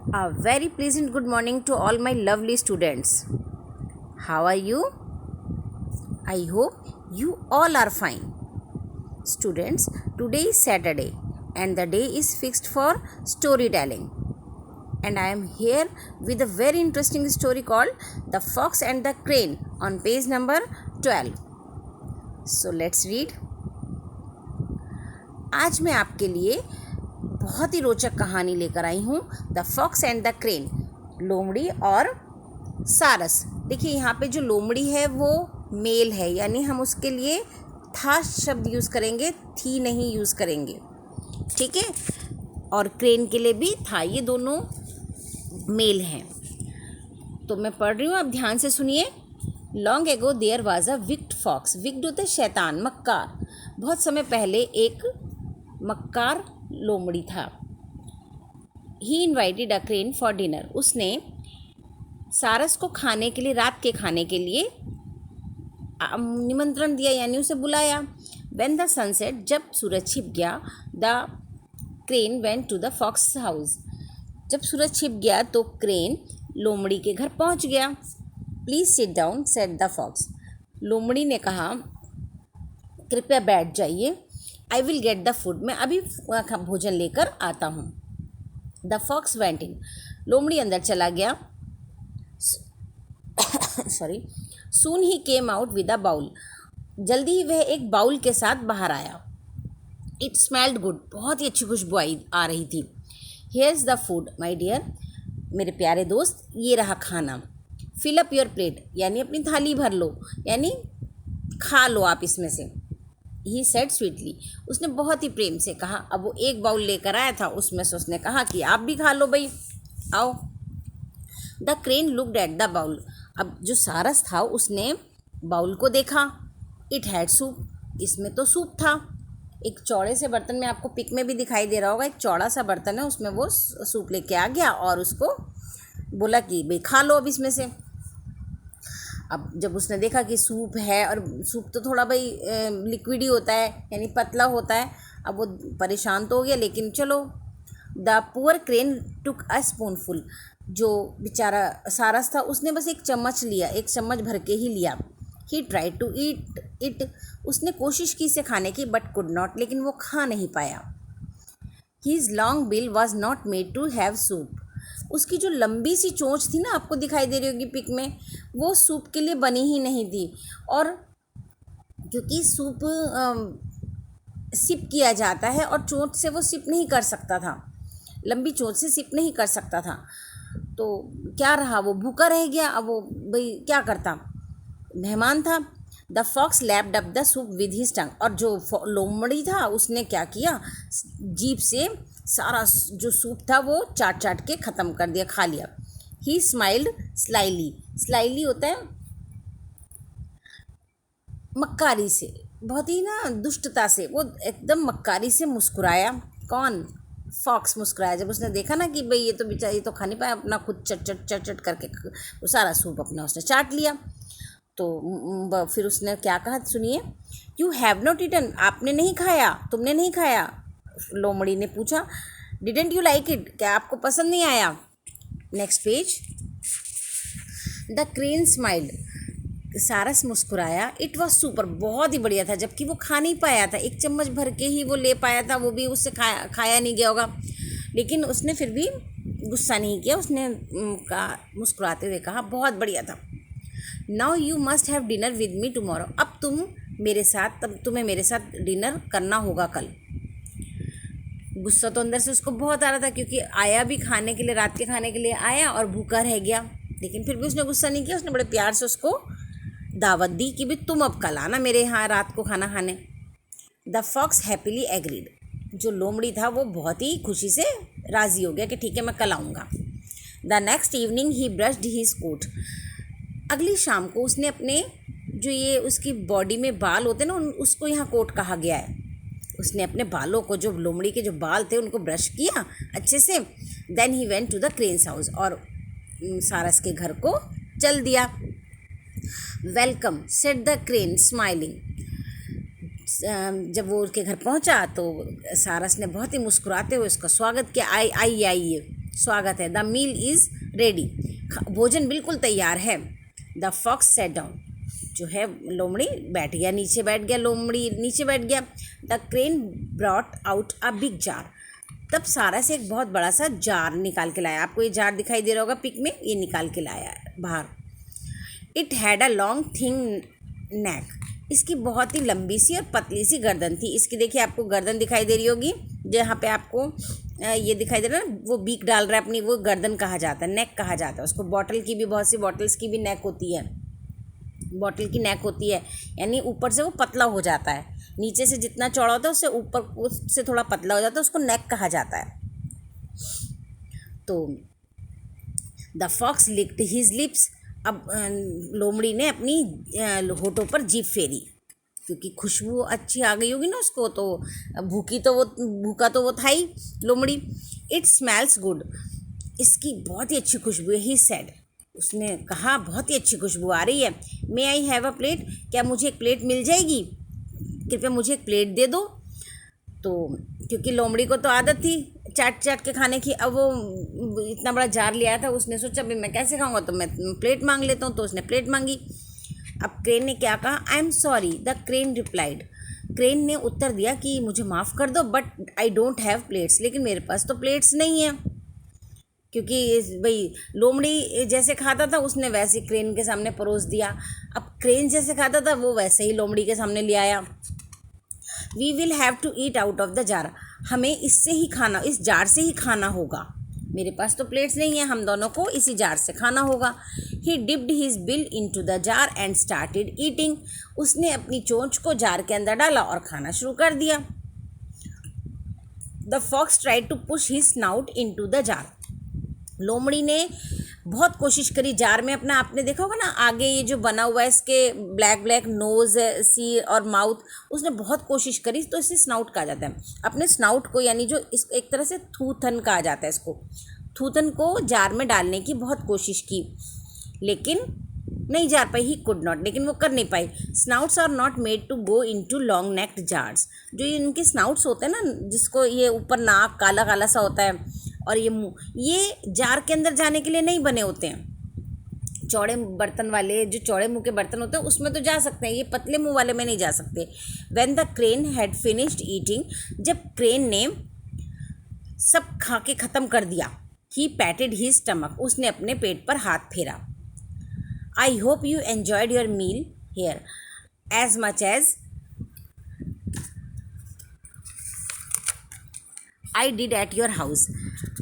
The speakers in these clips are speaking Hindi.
A very pleasant good morning to all my lovely students. How are you? I hope you all are fine. Students, today is Saturday and the day is fixed for storytelling. And I am here with a very interesting story called The Fox and the Crane on page number 12. So let's read. आज मैं आपके लिए बहुत ही रोचक कहानी लेकर आई हूँ, the fox and the crane, लोमड़ी और सारस। देखिए यहाँ पे जो लोमड़ी है वो मेल है, यानी हम उसके लिए था शब्द यूज़ करेंगे, थी नहीं यूज़ करेंगे, ठीक है। और क्रेन के लिए भी था, ये दोनों मेल हैं। तो मैं पढ़ रही हूँ, आप ध्यान से सुनिए। Long ago there was a wicked fox. Wicked होता है शैतान, मक्कार। बहुत समय पहले एक मक्कार लोमड़ी था। ही invited a crane for dinner. उसने सारस को खाने के लिए, रात के खाने के लिए निमंत्रण दिया, यानी उसे बुलाया। व्हेन द सनसेट, जब सूरज छिप गया, the crane went to the fox house. जब सूरज छिप गया तो क्रेन लोमड़ी के घर पहुंच गया। Please sit down said the fox. लोमड़ी ने कहा, कृपया बैठ जाइए। I will get the food. मैं अभी भोजन लेकर आता हूँ। The fox went in. लोमड़ी अंदर चला गया। Sorry. Soon he came out with a bowl. जल्दी ही वह एक बाउल के साथ बाहर आया। It smelled good. बहुत ही अच्छी खुशबू आ रही थी। Here's the food my dear. मेरे प्यारे दोस्त, ये रहा खाना। फिल अप योर प्लेट, यानी अपनी थाली भर लो, यानी खा लो आप इसमें से। He said sweetly. उसने बहुत ही प्रेम से कहा। अब वो एक बाउल लेकर आया था, उसमें से उसने कहा कि आप भी खा लो भाई, आओ। The crane looked at the bowl. अब जो सारस था उसने बाउल को देखा। It had soup. इसमें तो सूप था। एक चौड़े से बर्तन में, आपको पिक में भी दिखाई दे रहा होगा, एक चौड़ा सा बर्तन है, उसमें वो सूप लेके आ गया और उसको बोला कि भाई खा लो अब इसमें से। अब जब उसने देखा कि सूप है, और सूप तो थोड़ा भाई लिक्विड ही होता है, यानी पतला होता है, अब वो परेशान तो हो गया, लेकिन चलो। The poor crane took a spoonful. जो बेचारा सारस था उसने बस एक चम्मच लिया, एक चम्मच भर के ही लिया। ही ट्राई टू ईट इट। उसने कोशिश की इसे खाने की, बट कुड नॉट, लेकिन वो खा नहीं पाया। His long bill was not made to have soup. उसकी जो लंबी सी चोंच थी ना, आपको दिखाई दे रही होगी पिक में, वो सूप के लिए बनी ही नहीं थी। और क्योंकि सूप सिप किया जाता है और चोंच से वो सिप नहीं कर सकता था, लंबी चोंच से सिप नहीं कर सकता था, तो क्या रहा, वो भूखा रह गया। अब वो भाई क्या करता, मेहमान था। The fox lapped up the soup with his tongue. और जो लोमड़ी था उसने क्या किया, जीभ से सारा जो सूप था वो चाट चाट के ख़त्म कर दिया, खा लिया। ही स्माइल्ड स्लाइली। स्लाइली होता है मक्कारी से, बहुत ही ना दुष्टता से, वो एकदम मक्कारी से मुस्कुराया। कौन? फॉक्स मुस्कुराया जब उसने देखा ना कि भाई ये तो बेचारा, ये तो खा नहीं पाया, अपना खुद चट चट चट चट करके वो सारा सूप अपना उसने चाट लिया। तो फिर उसने क्या कहा, सुनिए। You have not eaten. आपने नहीं खाया, तुमने नहीं खाया। लोमड़ी ने पूछा। Didn't you like it. क्या आपको पसंद नहीं आया? Next page. The crane smiled. सारस मुस्कुराया। It was super. बहुत ही बढ़िया था, जबकि वो खा नहीं पाया था, एक चम्मच भर के ही वो ले पाया था, वो भी उससे खाया नहीं गया होगा, लेकिन उसने फिर भी गुस्सा नहीं किया। उसने मुस्कुराते हुए कहा, बहुत बढ़िया था। Now you must have dinner with me tomorrow. अब तुम्हें मेरे साथ डिनर करना होगा कल। गुस्सा तो अंदर से उसको बहुत आ रहा था, क्योंकि आया भी खाने के लिए, रात के खाने के लिए आया और भूखा रह गया, लेकिन फिर भी उसने गुस्सा नहीं किया। उसने बड़े प्यार से उसको दावत दी कि भी तुम अब कल आना मेरे यहाँ रात को खाना खाने। The fox happily agreed. जो लोमड़ी था वो बहुत ही खुशी से राज़ी हो गया कि ठीक है मैं कल आऊँगा। The next evening he brushed his coat. अगली शाम को उसने अपने जो ये उसकी बॉडी में बाल होते हैं ना, उसको यहाँ कोट कहा गया है, उसने अपने बालों को, जो लोमड़ी के जो बाल थे उनको ब्रश किया अच्छे से। Then he went to the crane's house. और सारस के घर को चल दिया। Welcome said the crane smiling. जब वो उसके घर पहुंचा तो सारस ने बहुत ही मुस्कुराते हुए उसका स्वागत किया। आइए आइए। स्वागत है। द मील इज़ रेडी, भोजन बिल्कुल तैयार है। द फॉक्स सेट डाउन, जो है लोमड़ी बैठ गया, नीचे बैठ गया, लोमड़ी नीचे बैठ गया। The crane brought out a big jar, तब सारा से एक बहुत बड़ा सा जार निकाल के लाया। आपको ये जार दिखाई दे रहा होगा पिक में, ये निकाल के लाया है बाहर। It had a long thin neck, इसकी बहुत ही लंबी सी और पतली सी गर्दन थी। इसकी देखिए आपको गर्दन दिखाई दे रही होगी, जहाँ पे आपको ये दिखाई दे रहा है ना, वो बीक डाल रहा है अपनी, वो गर्दन कहा जाता है, नेक कहा जाता है उसको। बॉटल की भी, बहुत सी बॉटल्स की भी नेक होती है, बॉटल की नेक होती है, यानी ऊपर से वो पतला हो जाता है, नीचे से जितना चौड़ा होता है उससे ऊपर उससे थोड़ा पतला हो जाता है, उसको नेक कहा जाता है। तो the fox licked his lips, अब लोमड़ी ने अपनी होठों पर जीभ फेरी, क्योंकि खुशबू अच्छी आ गई होगी ना उसको, तो भूखा तो वो था ही लोमड़ी। इट स्मेल्स गुड, इसकी बहुत ही अच्छी खुशबू है। ही सेड, उसने कहा बहुत ही अच्छी खुशबू आ रही है। मे आई हैव अ प्लेट, क्या मुझे एक प्लेट मिल जाएगी, कृपया मुझे एक प्लेट दे दो। तो क्योंकि लोमड़ी को तो आदत थी चाट चाट के खाने की, अब वो इतना बड़ा जार लिया था, उसने सोचा भाई मैं कैसे खाऊंगा, तो मैं प्लेट मांग लेता हूँ, तो उसने प्लेट मांगी। अब क्रेन ने क्या कहा, I am sorry, the crane replied, crane ने उत्तर दिया कि मुझे माफ़ कर दो, but I don't have plates, लेकिन मेरे पास तो प्लेट्स नहीं है। क्योंकि भाई लोमड़ी जैसे खाता था उसने वैसे ही क्रेन के सामने परोस दिया, अब क्रेन जैसे खाता था वो वैसे ही लोमड़ी के सामने ले आया। We will have to eat out of the jar, हमें इससे ही खाना, इस जार से ही खाना होगा, मेरे पास तो प्लेट्स नहीं है, हम दोनों को इसी जार से खाना होगा। ही dipped his bill into the jar and started eating, उसने अपनी चोंच को जार के अंदर डाला और खाना शुरू कर दिया। The fox tried to push his snout into the jar, लोमड़ी ने बहुत कोशिश करी जार में अपना, आपने देखा होगा ना आगे ये जो बना हुआ है इसके ब्लैक ब्लैक नोज़ सी और माउथ, उसने बहुत कोशिश करी, तो इसे स्नाउट कहा जाता है। अपने स्नाउट को, यानी जो इस एक तरह से थूथन कहा जाता है इसको, थूथन को जार में डालने की बहुत कोशिश की, लेकिन नहीं जा पाई। ही कुड नॉट, लेकिन वो कर नहीं पाई। Snouts are not made to go into long necked jars, जो ये इनके स्नाउट्स होते हैं ना, जिसको ये ऊपर नाक काला काला सा होता है और ये मुंह, ये जार के अंदर जाने के लिए नहीं बने होते हैं। चौड़े बर्तन वाले, जो चौड़े मुंह के बर्तन होते हैं उसमें तो जा सकते हैं, ये पतले मुंह वाले में नहीं जा सकते। When the crane had finished eating, जब क्रेन ने सब खा के ख़त्म कर दिया, ही पैटेड हिज स्टमक, उसने अपने पेट पर हाथ फेरा। I hope you enjoyed your meal here as much as I did at your house.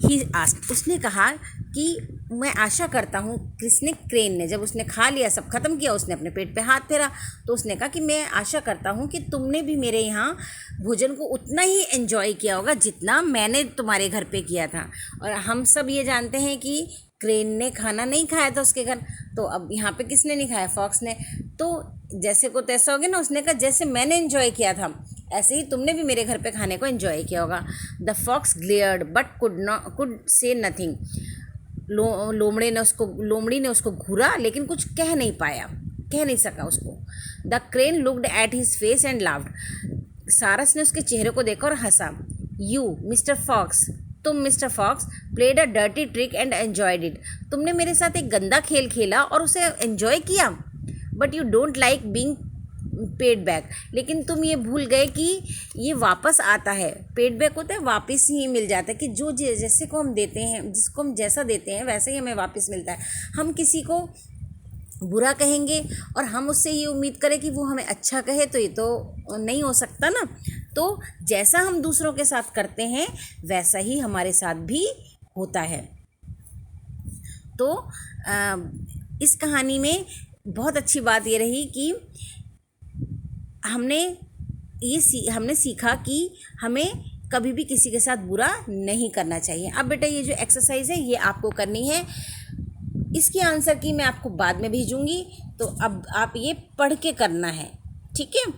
He asked, उसने कहा कि मैं आशा करता हूँ, किसने, क्रेन ने, जब उसने खा लिया सब ख़त्म किया, उसने अपने पेट पे हाथ फेरा, तो उसने कहा कि मैं आशा करता हूँ कि तुमने भी मेरे यहाँ भोजन को उतना ही एंजॉय किया होगा जितना मैंने तुम्हारे घर पे किया था। और हम सब ये जानते हैं कि क्रेन ने खाना नहीं खाया था उसके घर, तो अब यहाँ पे किसने नहीं खाया, फॉक्स ने। तो जैसे को तैसा हो गया ना, उसने कहा जैसे मैंने एंजॉय किया था ऐसे ही तुमने भी मेरे घर पे खाने को एंजॉय किया होगा। The fox glared but could say nothing, लोमड़ी ने उसको घूरा लेकिन कुछ कह नहीं पाया, कह नहीं सका उसको। The crane looked at his face and laughed, सारस ने उसके चेहरे को देखा और हंसा। यू मिस्टर फॉक्स, तुम mister fox played a dirty trick and enjoyed it, तुमने मेरे साथ एक गंदा खेल खेला और उसे एन्जॉय किया। But you don't like being paid back, लेकिन तुम ये भूल गए कि ये वापस आता है। पेड बैक होता है वापस ही मिल जाता है, कि जो जैसे को हम देते हैं, जिसको हम जैसा देते हैं वैसे ही हमें वापस मिलता है। हम किसी को बुरा कहेंगे और हम उससे ये उम्मीद करें कि वो हमें अच्छा कहे, तो ये तो नहीं हो सकता ना। तो जैसा हम दूसरों के साथ करते हैं वैसा ही हमारे साथ भी होता है। तो इस कहानी में बहुत अच्छी बात ये रही कि हमने सीखा कि हमें कभी भी किसी के साथ बुरा नहीं करना चाहिए। अब बेटा ये जो एक्सरसाइज है ये आपको करनी है, इसकी आंसर की मैं आपको बाद में भेजूंगी, तो अब आप ये पढ़ के करना है, ठीक है।